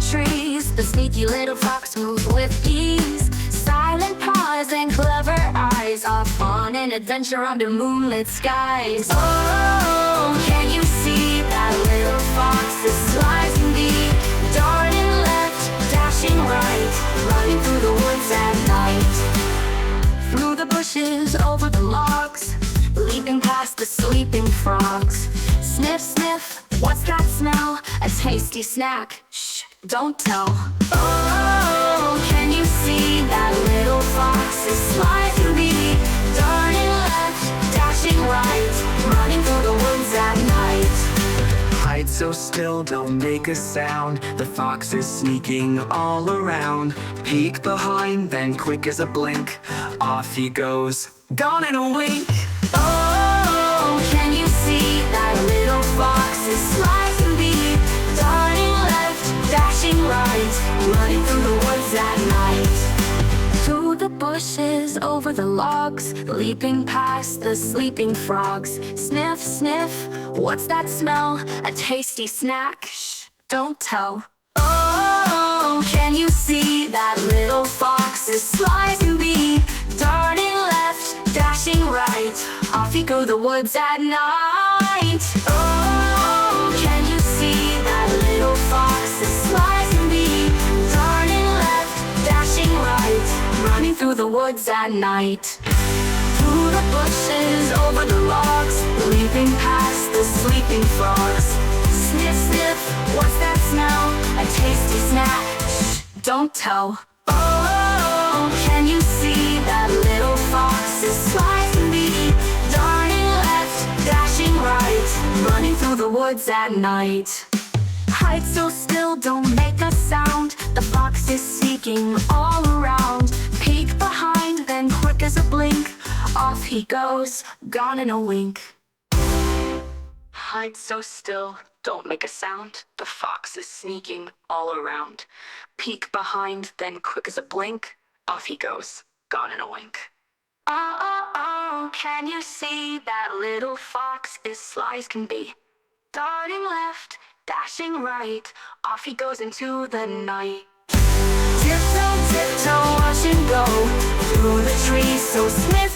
trees, the sneaky little fox moves with ease. Silent paws and clever eyes, off on an adventure under moonlit skies. Oh, can you see that little fox is sly can be? Darting left, dashing right, running through the woods at night. Through the bushes, over the logs, leaping past the sleeping frogs. Sniff, sniff, what's that smell? A tasty snack, shh, don't tell. Oh, can you see that little fox is sly can be? Darting left, dashing right, running through the woods at night. Hide so still, don't make a sound. The fox is sneaking all around. Peek behind, then quick as a blink, off he goes, gone in a wink. Oh, can you see that little fox is sly can be? Darting left, dashing right, running through the woods at night. Through the bushes, over the logs, leaping past the sleeping frogs. Sniff, sniff, what's that smell? A tasty snack, shh, don't tell. Oh, can you see that little fox is sly can be? Darting left, dashing right, off you go the woods at night. Oh, can you see that little fox is sly can be? Darting left, dashing right, running through the woods at night. Through the bushes, over the logs, leaping past the sleeping frogs. Sniff, sniff, what's that smell? A tasty snack, shh, don't tell. Oh, can you see that little fox is sly can be? Darting left, dashing right, running through the woods at night. Hide so still, don't make a sound. The fox is sneaking all around. Peek behind, then quick as a blink, off he goes, gone in a wink. Hide so still, don't make a sound. The fox is sneaking all around. Peek behind, then quick as a blink, off he goes, gone in a wink. Oh, oh, oh, can you see that little fox is sly as can be? Darting left, dashing right, off he goes into the night. Tiptoe, tiptoe, watch him go through the trees so sniff,